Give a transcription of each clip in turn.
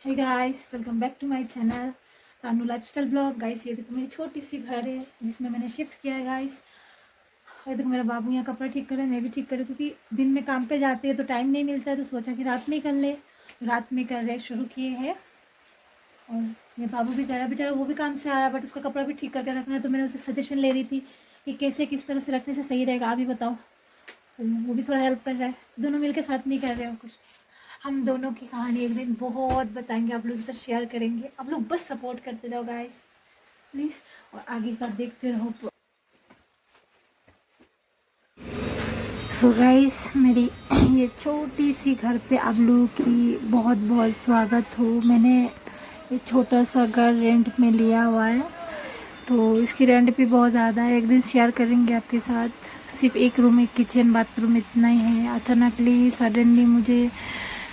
Hey guys, welcome back to my channel Tanu lifestyle blog. Guys ये देखो मेरी छोटी सी घर है जिसमें मैंने शिफ्ट किया है गाइस। और देखो मेरा बाबू यहाँ कपड़ा ठीक कर रहा है, मैं भी ठीक कर रही हूँ क्योंकि दिन में काम पे जाते हैं तो टाइम नहीं मिलता है, तो सोचा कि रात में कर ले। रात में कर रहे शुरू किए हैं। और मेरे बाबू भी कर रहा है, बेचारा वो भी काम से आया बट उसका कपड़ा भी ठीक करके रखना है, तो मैंने उससे सजेशन ले रही थी कि कैसे किस तरह से रखने से सही रहेगा, आप ही बताओ। तो वो भी थोड़ा हेल्प कर रहा है, दोनों मिलकर साथ नहीं कर रहे हो कुछ। हम दोनों की कहानी एक दिन बहुत बताएंगे, आप लोगों के साथ शेयर करेंगे। आप लोग बस सपोर्ट करते जाओ गाइस प्लीज़, और आगे का देखते रहो। सो गाइस मेरी ये छोटी सी घर पे आप लोगों की बहुत बहुत स्वागत हो। मैंने एक छोटा सा घर रेंट में लिया हुआ है, तो इसकी रेंट भी बहुत ज़्यादा है। एक दिन शेयर करेंगे आपके साथ। सिर्फ एक रूम, एक किचन, बाथरूम इतना ही है। अचानकली सडनली मुझे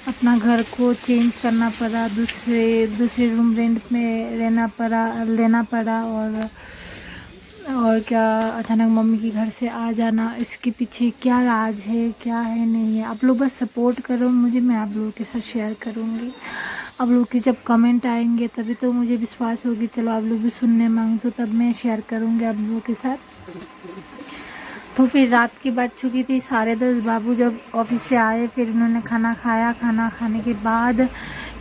अपना घर को चेंज करना पड़ा, दूसरे रूम रेंट में लेना पड़ा। और क्या अचानक मम्मी के घर से आ जाना, इसके पीछे क्या राज है, क्या है नहीं है, आप लोग बस सपोर्ट करो मुझे, मैं आप लोगों के साथ शेयर करूँगी। आप लोग की जब कमेंट आएंगे तभी तो मुझे विश्वास होगी, चलो आप लोग भी सुनने मांगे तो तब मैं शेयर करूँगी आप लोगों के साथ। तो फिर रात की बात चुकी थी 10:30। बाबू जब ऑफिस से आए फिर उन्होंने खाना खाया। खाना खाने के बाद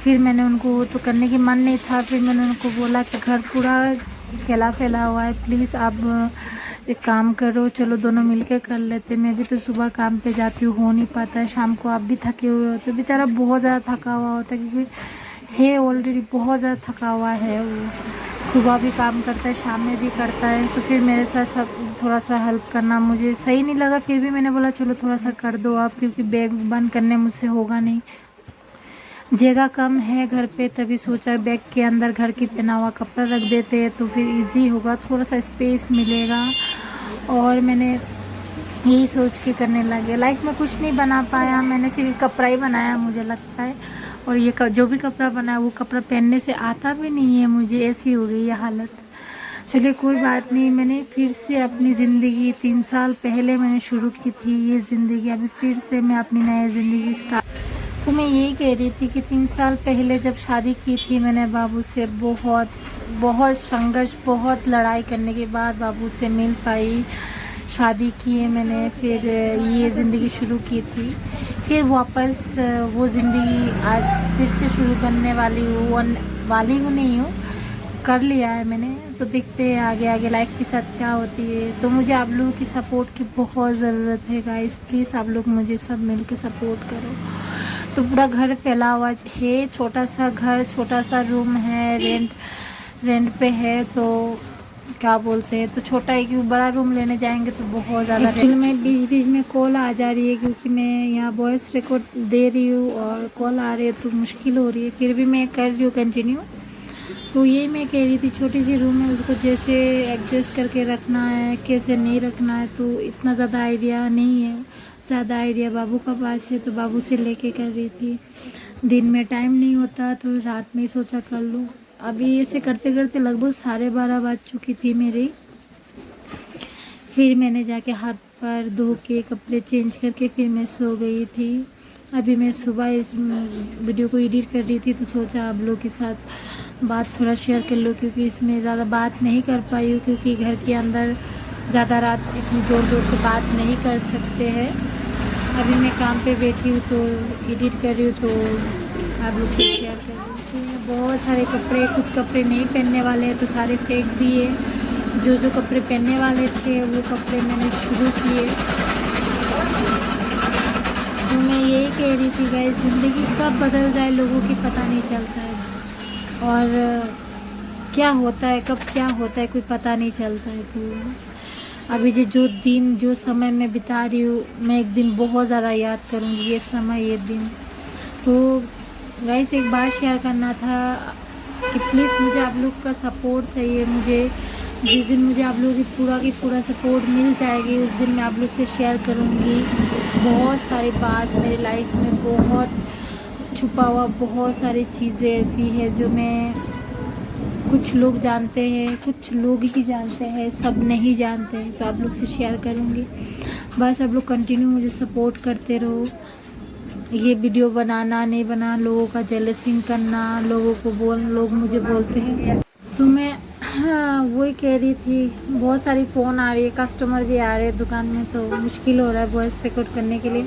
फिर मैंने उनको तो करने की मन नहीं था, फिर मैंने उनको बोला कि घर पूरा फैला हुआ है, प्लीज़ आप एक काम करो, चलो दोनों मिलके कर लेते। मैं भी तो सुबह काम पे जाती हूँ, हो नहीं पाता है, शाम को आप भी थके हुए होते। बेचारा बहुत ज़्यादा थका हुआ होता है क्योंकि है ऑलरेडी बहुत ज़्यादा थका हुआ है। वो सुबह भी काम करता है, शाम में भी करता है, तो फिर मेरे साथ सब थोड़ा सा हेल्प करना मुझे सही नहीं लगा। फिर भी मैंने बोला चलो थोड़ा सा कर दो आप, क्योंकि बैग बंद करने मुझसे होगा नहीं, जगह कम है घर पे। तभी सोचा बैग के अंदर घर की पहना हुआ कपड़ा रख देते हैं तो फिर इजी होगा, थोड़ा सा स्पेस मिलेगा। और मैंने यही सोच के करने लगे। लाइफ में कुछ नहीं बना पाया, मैंने सिर्फ कपड़ा ही बनाया मुझे लगता है। और ये जो भी कपड़ा बनाया वो कपड़ा पहनने से आता भी नहीं है मुझे, ऐसी हो गई है हालत। चलिए कोई बात नहीं, मैंने फिर से अपनी ज़िंदगी 3 साल पहले मैंने शुरू की थी ये ज़िंदगी, अभी फिर से मैं अपनी नई ज़िंदगी स्टार्ट। तो मैं यही कह रही थी कि 3 साल पहले जब शादी की थी मैंने बाबू से, बहुत बहुत संघर्ष, बहुत लड़ाई करने के बाद बाबू से मिल पाई, शादी की है मैंने, फिर ये ज़िंदगी शुरू की थी। फिर वापस वो ज़िंदगी आज फिर से शुरू करने वाली हूँ नहीं हूँ, कर लिया है मैंने। तो देखते हैं आगे आगे लाइफ के साथ क्या होती है। तो मुझे आप लोगों की सपोर्ट की बहुत ज़रूरत है गाइस, प्लीज़ आप लोग मुझे सब मिल के सपोर्ट करो। तो पूरा घर फैला हुआ है, छोटा सा घर, छोटा सा रूम है, रेंट पे है, तो क्या बोलते हैं, तो छोटा है क्यों, बड़ा रूम लेने जाएंगे तो बहुत ज़्यादा। एक्चुअली में बीच में कॉल आ जा रही है क्योंकि मैं यहाँ वॉइस रिकॉर्ड दे रही हूँ और कॉल आ रही है तो मुश्किल हो रही है, फिर भी मैं कर रही हूँ कंटिन्यू। तो यही मैं कह रही थी, छोटी सी रूम है, उसको जैसे एडजस्ट करके रखना है, कैसे नहीं रखना है, तो इतना ज़्यादा आइडिया नहीं है। ज़्यादा आइडिया बाबू का पास है, तो बाबू से लेके कर रही थी। दिन में टाइम नहीं होता तो रात में ही सोचा कर लूँ। अभी ऐसे करते करते लगभग 12:30 बज चुकी थी मेरी। फिर मैंने जाके हाथ पैर धो के कपड़े चेंज करके फिर मैं सो गई थी। अभी मैं सुबह इस वीडियो को एडिट कर रही थी तो सोचा आप लोग के साथ बात थोड़ा शेयर कर लो, क्योंकि इसमें ज़्यादा बात नहीं कर पाई हूँ क्योंकि घर के अंदर ज़्यादा रात इतनी ज़ोर से बात नहीं कर सकते हैं। अभी मैं काम पे बैठी हूँ तो एडिट कर रही हूँ, तो आप लोग से शेयर कर रही हूँ। तो बहुत सारे कपड़े, कुछ कपड़े नहीं पहनने वाले हैं तो सारे फेंक दिए। जो कपड़े पहनने वाले थे वो कपड़े मैंने शुरू किए। तो मैं यही कह रही थी गाइस, ज़िंदगी कब बदल जाए लोगों की पता नहीं चलता है, और क्या होता है, कब क्या होता है कोई पता नहीं चलता है। तो अभी जो समय मैं बिता रही हूँ, मैं एक दिन बहुत ज़्यादा याद करूँगी ये समय, ये दिन। तो गाइस एक बात शेयर करना था कि प्लीज़ मुझे आप लोग का सपोर्ट चाहिए। मुझे जिस दिन मुझे आप लोगों की पूरा सपोर्ट मिल जाएगी उस दिन मैं आप लोग से शेयर करूँगी बहुत सारी बात। मेरी लाइफ में बहुत छुपा हुआ बहुत सारी चीज़ें ऐसी है जो मैं, कुछ लोग जानते हैं, कुछ लोग ही जानते हैं, सब नहीं जानते हैं, तो आप लोग से शेयर करूँगी। बस आप लोग कंटिन्यू मुझे सपोर्ट करते रहो। ये वीडियो बनाना नहीं बनाना, लोगों का जेलसिंग करना, लोग मुझे बोलते हैं। तो मैं वही कह रही थी, बहुत सारी फ़ोन आ रही है, कस्टमर भी आ रहे हैं दुकान में, तो मुश्किल हो रहा है वॉइस रिकॉर्ड करने के लिए।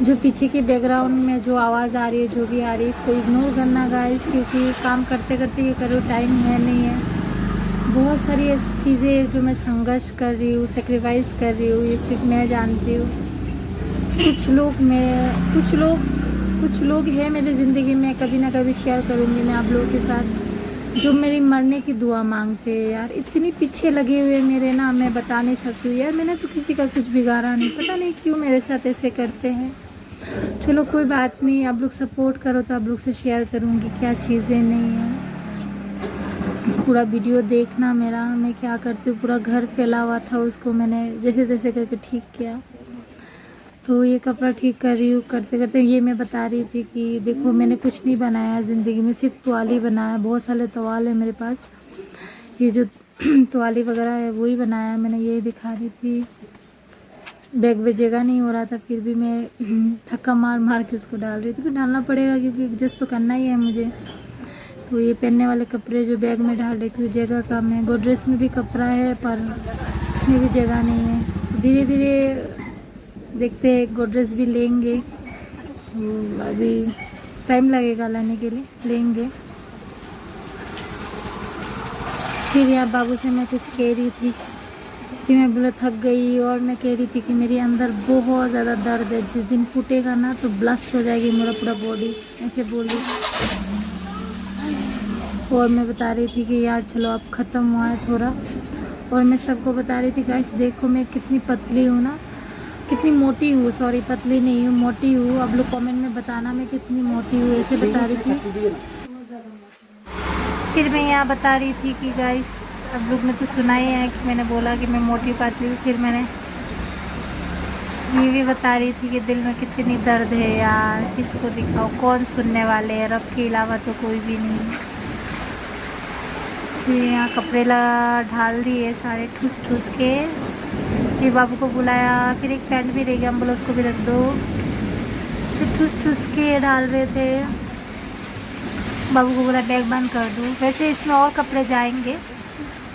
जो पीछे की बैकग्राउंड में जो आवाज़ आ रही है, जो भी आ रही है, इसको इग्नोर करना गाइस, क्योंकि काम करते करते ये करो, टाइम है नहीं है। बहुत सारी ऐसी चीज़ें जो मैं संघर्ष कर रही हूँ, सेक्रीफाइस कर रही हूँ, ये सिर्फ मैं जानती हूँ। कुछ लोग हैं मेरी ज़िंदगी में, कभी ना कभी शेयर करूँगी मैं आप लोगों के साथ, जो मेरी मरने की दुआ मांगते हैं यार। इतनी पीछे लगे हुए मेरे ना, मैं बता नहीं सकती हूँ यार। मैंने तो किसी का कुछ बिगाड़ा नहीं, पता नहीं क्यों मेरे साथ ऐसे करते हैं। चलो कोई बात नहीं, आप लोग सपोर्ट करो तो आप लोग से शेयर करूँगी क्या चीज़ें नहीं हैं। पूरा वीडियो देखना मेरा, मैं क्या करती हूँ। पूरा घर फैला हुआ था, उसको मैंने जैसे तैसे करके ठीक किया। तो ये कपड़ा ठीक कर रही हूँ, करते करते ये मैं बता रही थी कि देखो मैंने कुछ नहीं बनाया ज़िंदगी में, सिर्फ तवाली बनाया। बहुत सारे तवाल है मेरे पास, ये जो तवाली वगैरह है वही बनाया मैंने, यही दिखा रही थी। बैग में जगह नहीं हो रहा था, फिर भी मैं थक्का मार मार के उसको डाल रही थी। फिर डालना पड़ेगा क्योंकि एडजस्ट तो करना ही है मुझे। तो ये पहनने वाले कपड़े जो बैग में डाल रही थी, जगह कम है। गोदरेज में भी कपड़ा है पर उसमें भी जगह नहीं है। धीरे धीरे देखते हैं, गोदरेज भी लेंगे, अभी टाइम लगेगा लाने के लिए, लेंगे। फिर यहाँ बाबू से मैं कुछ कह रही थी कि मैं बोला थक गई, और मैं कह रही थी कि मेरे अंदर बहुत ज़्यादा दर्द है, जिस दिन फूटेगा ना तो ब्लास्ट हो जाएगी मेरा पूरा बॉडी, ऐसे बोल रही। और मैं बता रही थी कि यार चलो अब ख़त्म हुआ है थोड़ा। और मैं सबको बता रही थी गाइस देखो मैं कितनी पतली हूँ ना, कितनी मोटी हूँ, सॉरी पतली नहीं हूँ, मोटी हूँ। आप लोग कमेंट में बताना मैं कितनी मोटी हूँ, ऐसे बता रही थी। फिर मैं यहाँ बता रही थी कि गाइस आप लोग ने तो सुना ही है कि मैंने बोला कि मैं मोटी पतली हूँ। फिर मैंने ये भी बता रही थी कि दिल में कितनी दर्द है यार, किसको दिखाओ, कौन सुनने वाले हैं, रब के अलावा तो कोई भी नहीं। फिर यहाँ कपड़े ढाल दिए सारे ठूस ठूस के। फिर बाबू को बुलाया, फिर एक पैंट भी रह गया, हम बोला उसको भी रख दो। फिर ठूस ठूस के डाल रहे थे। बाबू को बोला बैग बंद कर दूँ। वैसे इसमें और कपड़े जाएंगे,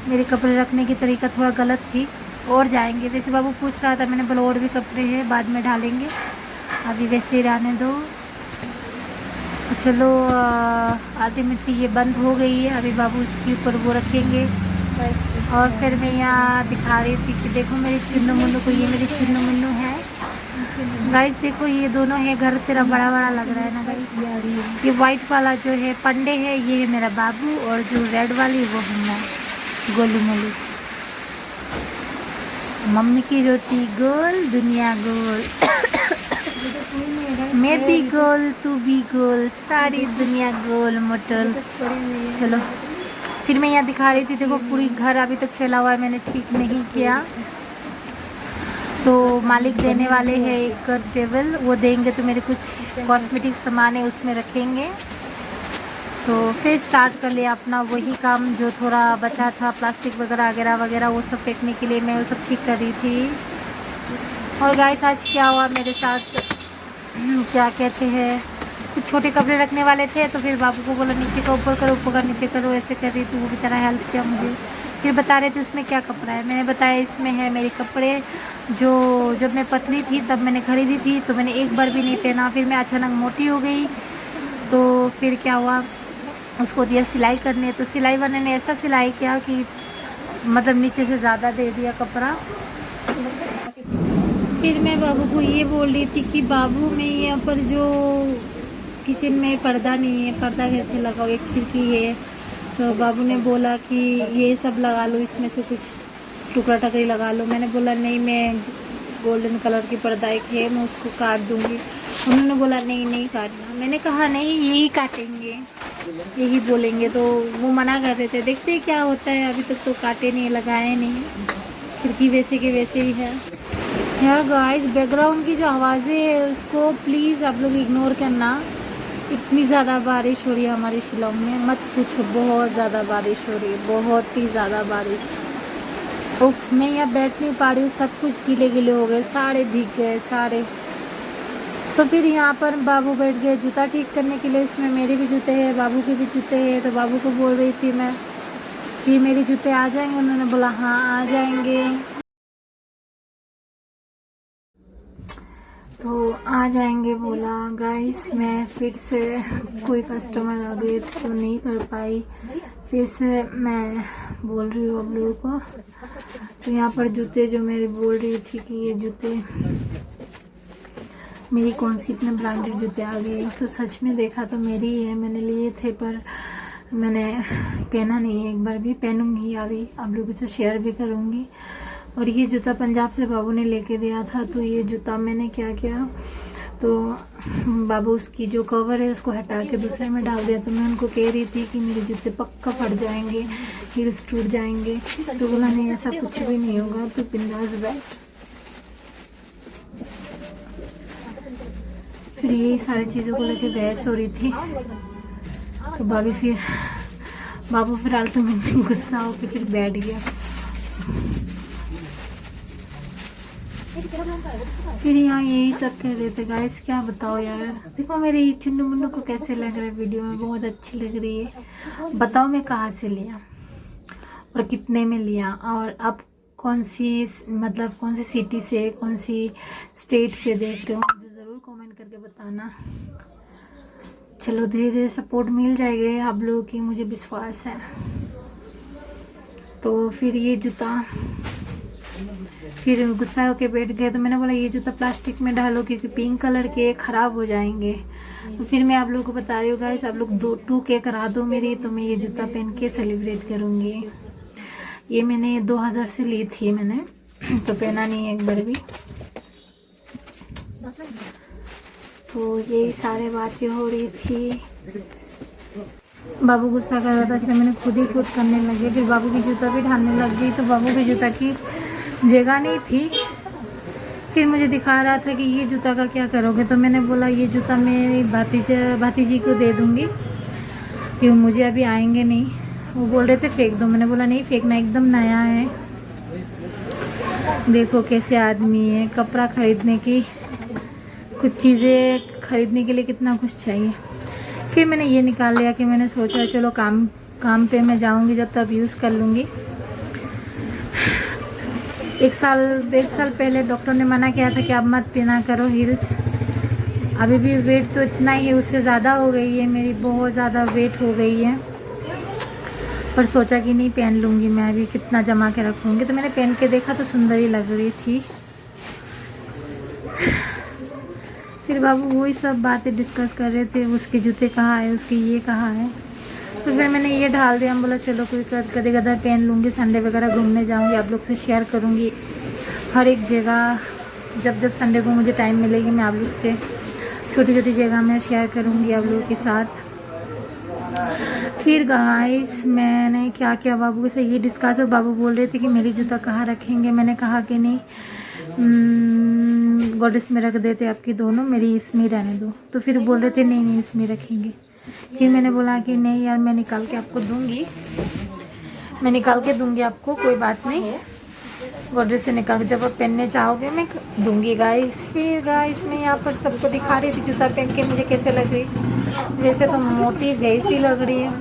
मेरे कपड़े रखने की तरीका थोड़ा गलत थी, और जाएंगे। वैसे बाबू पूछ रहा था, मैंने बोला और भी कपड़े हैं बाद में डालेंगे, अभी वैसे ही रहने दो। चलो अल्टीमेटली ये बंद हो गई है, अभी बाबू इसके ऊपर वो रखेंगे। और फिर मैं यहाँ दिखा रही थी कि देखो मेरी चुन्नू मुन्नू को, ये मेरी चुन्नू मुन्नू है गाइस। देखो ये दोनों है, घर तेरा बड़ा बड़ा लग रहा है ना गाइस। ये वाइट वाला जो है पंडे है, ये है मेरा बाबू, और जो रेड वाली वो है मैं, गोलू मोलू। मम्मी की रोटी गोल, दुनिया गोल। मैं भी गोल, तू भी गोल, सारी दुनिया गोल मोटल। चलो फिर मैं यहाँ दिखा रही थी, देखो पूरी घर अभी तक फैला हुआ है, मैंने ठीक नहीं किया। तो मालिक देने वाले हैं एक टेबल, वो देंगे तो मेरे कुछ कॉस्मेटिक सामान है उसमें रखेंगे। तो फिर स्टार्ट कर लिया अपना वही काम जो थोड़ा बचा था, प्लास्टिक वगैरह वगैरह वगैरह वो सब फेंकने के लिए मैं वो सब ठीक कर रही थी। और गाइस आज क्या हुआ मेरे साथ, क्या कहते हैं, कुछ छोटे कपड़े रखने वाले थे, तो फिर बाबू को बोला नीचे का ऊपर करो, ऊपर का नीचे करो, ऐसे कर रही थी। वो बेचारा हेल्प किया मुझे। फिर बता रहे थे उसमें क्या कपड़ा है, मैंने बताया इसमें है मेरे कपड़े जो जब मैं पतली थी तब मैंने खरीदी थी, तो मैंने एक बार भी नहीं पहना। फिर मैं अचानक मोटी हो गई, तो फिर क्या हुआ, उसको दिया सिलाई करने। तो सिलाई वाले ने ऐसा सिलाई किया कि मतलब नीचे से ज़्यादा दे दिया कपड़ा। फिर मैं बाबू को ये बोल रही थी कि बाबू मैं यहाँ पर जो किचन में पर्दा नहीं है, पर्दा कैसे लगाओ, एक खिड़की है। तो बाबू ने बोला कि ये सब लगा लो, इसमें से कुछ टुकड़ा टकड़ी लगा लो। मैंने बोला नहीं, मैं गोल्डन कलर की पर्दा एक है, मैं उसको काट दूँगी। उन्होंने बोला नहीं नहीं काटना। मैंने कहा नहीं यही काटेंगे, यही बोलेंगे। तो वो मना कर रहे थे, देखते हैं क्या होता है। अभी तक तो काटे नहीं, लगाए नहीं, खिड़की वैसे के वैसे ही है। यार गाइस बैकग्राउंड की जो आवाज़ें है उसको प्लीज़ आप लोग इग्नोर करना। इतनी ज़्यादा बारिश हो रही है हमारे शिलांग में, मत पूछो, बहुत ज़्यादा बारिश हो रही है, बहुत ही ज़्यादा बारिश। उफ, मैं यहाँ बैठ नहीं पा रही हूँ, सब कुछ गीले गीले हो गए, सारे भीग गए सारे। तो फिर यहाँ पर बाबू बैठ गए जूता ठीक करने के लिए। इसमें मेरे भी जूते हैं, बाबू के भी जूते हैं। तो बाबू को बोल रही थी मैं कि मेरे जूते आ जाएंगे। उन्होंने बोला हाँ आ जाएंगे। तो आ जाएंगे बोला। गाइस मैं फिर से कोई कस्टमर आ गए तो नहीं कर पाई, फिर से मैं बोल रही हूँ आप लोगों को। तो यहाँ पर जूते जो मेरी बोल रही थी कि ये जूते मेरी कौन सी इतने ब्रांडेड जूते आ गए, तो सच में देखा तो मेरी ही है। मैंने लिए थे पर मैंने पहना नहीं है, एक बार भी पहनूंगी, अभी आप लोगों से शेयर भी करूंगी। और ये जूता पंजाब से बाबू ने लेके दिया था। तो ये जूता मैंने क्या किया, तो बाबू उसकी जो कवर है उसको हटा के दूसरे में डाल दिया। तो मैं उनको कह रही थी कि मेरे जूते पक्का फट जाएंगे, हील्स टूट जाएंगे। तो बोला नहीं ऐसा कुछ भी नहीं होगा, तो बिंदास बैठ। फिर यही सारी चीज़ों को लेके बहस हो रही थी। तो बाबू फिर अल्टीमेट में गुस्सा होकर फिर बैठ गया। फिर यहाँ यही सब कह रहे थे। गाइस क्या बताओ यार, देखो मेरी चुन्नू मुन्नू को कैसे लग रहा है, वीडियो में बहुत अच्छी लग रही है। बताओ मैं कहाँ से लिया और कितने में लिया, और अब कौन सी सिटी से, कौन सी स्टेट से देख रहे हो, मुझे ज़रूर कमेंट करके बताना। चलो धीरे धीरे सपोर्ट मिल जाएगी आप लोगों की, मुझे विश्वास है। तो फिर ये जूता फिर गुस्सा होके बैठ गए। तो मैंने बोला ये जूता प्लास्टिक में डालो क्योंकि पिंक कलर के ख़राब हो जाएंगे। तो फिर मैं आप लोगों को बता रही हूँ गाइस, आप लोग 2 करा दो मेरी, तो मैं ये जूता पहन के सेलिब्रेट करूँगी। ये मैंने 2000 से ली थी मैंने, तो पहना नहीं है एक बार भी। तो यही सारे बातें हो रही थी। बाबू गुस्सा कर रहा था इसलिए मैंने खुद करने लगी। फिर बाबू की जूता भी ढालने लग गई। तो बाबू की जूता की जगह नहीं थी। फिर मुझे दिखा रहा था कि ये जूता का क्या करोगे। तो मैंने बोला ये जूता मेरी भातीजी को दे दूँगी कि मुझे अभी आएंगे नहीं। वो बोल रहे थे फेंक दो, मैंने बोला नहीं फेंकना, एकदम नया है। देखो कैसे आदमी है, कपड़ा खरीदने की, कुछ चीज़ें खरीदने के लिए कितना कुछ चाहिए। फिर मैंने ये निकाल लिया कि मैंने सोचा चलो काम पे मैं जाऊंगी जब तब यूज़ कर लूँगी। 1 साल 1.5 साल पहले डॉक्टर ने मना किया था कि आप मत पहना करो हील्स। अभी भी वेट तो इतना ही है, उससे ज़्यादा हो गई है मेरी, बहुत ज़्यादा वेट हो गई है। पर सोचा कि नहीं पहन लूँगी मैं, अभी कितना जमा के रखूँगी। तो मैंने पहन के देखा तो सुंदर ही लग रही थी। फिर बाबू वही सब बातें डिस्कस कर रहे थे, उसके जूते कहाँ है, उसके ये कहाँ है। तो फिर मैंने ये ढाल दिया। हम बोला चलो कोई कदे कदा पहन लूँगी, संडे वगैरह घूमने जाऊँगी, आप लोग से शेयर करूँगी हर एक जगह। जब संडे को मुझे टाइम मिलेगी मैं आप लोग से छोटी छोटी जगह में शेयर करूँगी आप लोगों के साथ। फिर गाइस मैंने क्या किया, बाबू के साथ ये डिस्कस। बाबू बोल रहे थे कि मेरी जूता कहाँ रखेंगे। मैंने कहा कि नहीं गोड्रेज में रख देते आपकी दोनों, मेरी इसमें ही रहने दो। तो फिर बोल रहे थे नहीं इसमें रखेंगे। फिर मैंने बोला कि नहीं यार मैं निकाल के आपको दूंगी, मैं निकाल के दूंगी आपको, कोई बात नहीं, गोड्रेज से निकाल के जब आप पहनने चाहोगे मैं दूंगी। गाइस फिर गाइस मैं यहाँ पर सबको दिखा रही थी जूता पहन के मुझे कैसे लग रही। वैसे तो मोटी भैंसी लग रही है,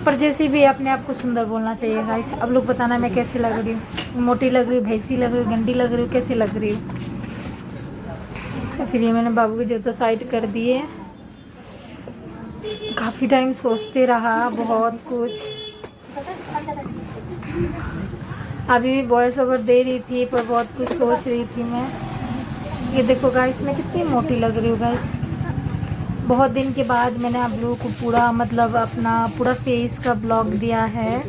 पर जैसे भी अपने आप को सुंदर बोलना चाहिए। गाइस अब लोग बताना मैं कैसे लग रही हूँ, मोटी लग रही हूँ, भैंसी लग रही हूँ, गंदी लग रही हूँ, कैसे लग रही हूँ। फिर ये मैंने बाबू के जूता साइड कर दिए। काफ़ी टाइम सोचते रहा बहुत कुछ, अभी भी वॉइस ओवर दे रही थी पर बहुत कुछ सोच रही थी मैं। ये देखो गाइस मैं कितनी मोटी लग रही हूँ। गाइस बहुत दिन के बाद मैंने आप लोगों को पूरा अपना पूरा फेस का ब्लॉग दिया है,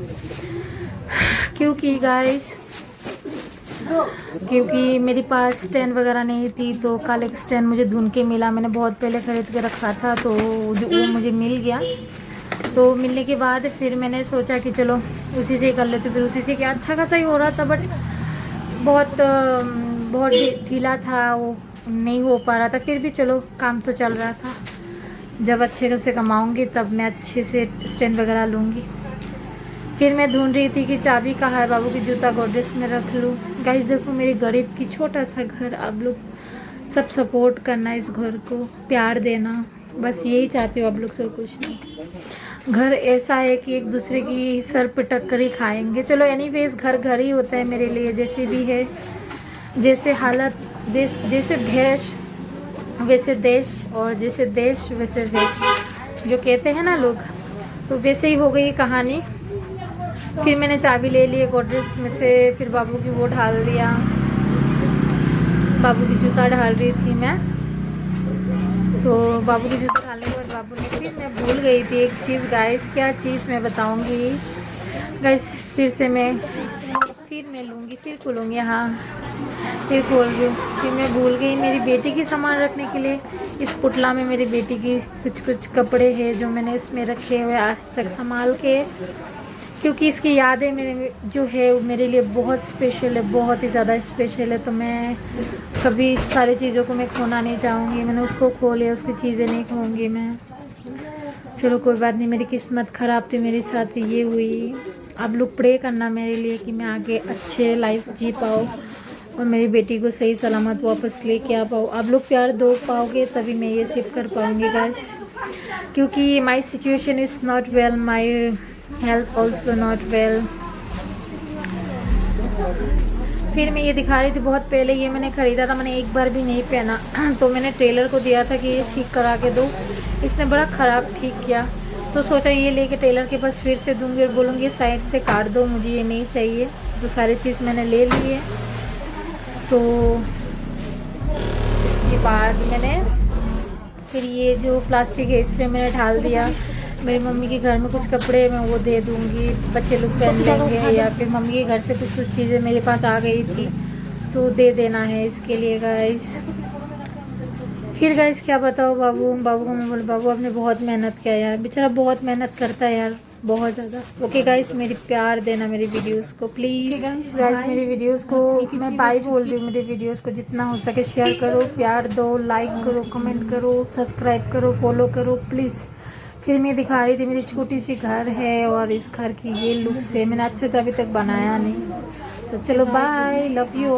क्योंकि मेरे पास स्टैंड वगैरह नहीं थी। तो कल एक स्टैंड मुझे ढूंढ के मिला, मैंने बहुत पहले ख़रीद के रखा था, तो वो मुझे मिल गया। तो मिलने के बाद फिर मैंने सोचा कि चलो उसी से ही कर लेते। फिर उसी से क्या अच्छा खासा ही हो रहा था, बट बहुत ढीला था, वो नहीं हो पा रहा था। फिर भी चलो काम तो चल रहा था। जब अच्छे से कमाऊँगी तब मैं अच्छे से स्टैंड वगैरह लूँगी। फिर मैं ढूंढ रही थी कि चाबी कहाँ है, बाबू की जूता गोड्रेज में रख लूँ। गाइस देखो मेरी गरीब की छोटा सा घर, आप लोग सब सपोर्ट करना, इस घर को प्यार देना, बस यही चाहती हूँ आप लोग से, कुछ नहीं। घर ऐसा है कि एक दूसरे की सर पे टक्कर ही खाएंगे। चलो एनीवेज, घर घर ही होता है मेरे लिए, जैसे भी है, जैसे हालत, जैसे भेष वैसे देश, और जैसे देश वैसे वेश, जो कहते हैं ना लोग, तो वैसे ही हो गई कहानी। फिर मैंने चाबी ले ली गोदरेज में से, फिर बाबू की वो ढाल दिया, बाबू की जूता डाल रही थी मैं, तो बाबू की जूता डालने के बाद बाबू ने, फिर मैं भूल गई थी एक चीज़ गाइस, क्या चीज़ मैं बताऊंगी गाइस, फिर मैं लूँगी, फिर खोलूँगी, हाँ फिर खोल रही हूँ। फिर मैं भूल गई, मेरी बेटी की सामान रखने के लिए इस पुतला में मेरी बेटी की कुछ कपड़े हैं जो मैंने इसमें रखे हुए आज तक संभाल के, क्योंकि इसकी यादें मेरे जो है मेरे लिए बहुत स्पेशल है, बहुत ही ज़्यादा स्पेशल है। तो मैं कभी इस सारी चीज़ों को मैं खोना नहीं चाहूँगी। मैंने उसको खो लिया, उसकी चीज़ें नहीं खोऊंगी मैं। चलो कोई बात नहीं, मेरी किस्मत ख़राब थी, मेरे साथ ये हुई। आप लोग प्रे करना मेरे लिए कि मैं आगे अच्छे लाइफ जी पाऊँ और मेरी बेटी को सही सलामत वापस लेके आ पाऊँ। आप लोग प्यार दो पाओगे तभी मैं ये सब कर पाऊँगी गाइस, क्योंकि my situation is not well, my health also not well. फिर मैं ये दिखा रही थी, बहुत पहले ये मैंने ख़रीदा था, मैंने एक बार भी नहीं पहना तो मैंने टेलर को दिया था कि ये ठीक करा के दो, इसने बड़ा ख़राब ठीक किया। तो सोचा ये लेके टेलर के पास फिर से दूंगी और बोलूँगी साइड से काट दो, मुझे ये नहीं चाहिए। तो सारी चीज़ मैंने ले ली है। तो इसके बाद मैंने फिर ये जो प्लास्टिक है इस पर मैंने ढाल दिया। मेरी मम्मी के घर में कुछ कपड़े मैं वो दे दूँगी, बच्चे लोग पहन लेंगे, या फिर मम्मी के घर से कुछ चीज़ें मेरे पास आ गई थी तो दे देना है इसके लिए गाइस। फिर गाइस क्या बताओ, बाबू को मैं बोला, बाबू आपने बहुत मेहनत किया यार, बेचारा बहुत मेहनत करता है यार, बहुत ज़्यादा। ओके गाइस, मेरी प्यार देना मेरी वीडियोस को प्लीज़ गाइस, मेरी वीडियोस को मैं बाय बोल रही हूँ, मेरी वीडियोस को जितना हो सके शेयर करो, प्यार दो, लाइक करो, कमेंट करो, सब्सक्राइब करो, फॉलो करो प्लीज़। फिर मैं दिखा रही थी मेरी छोटी सी घर है और इस घर की ये लुक से मैंने अच्छे से अभी तक बनाया नहीं। तो चलो बाय, लव यू।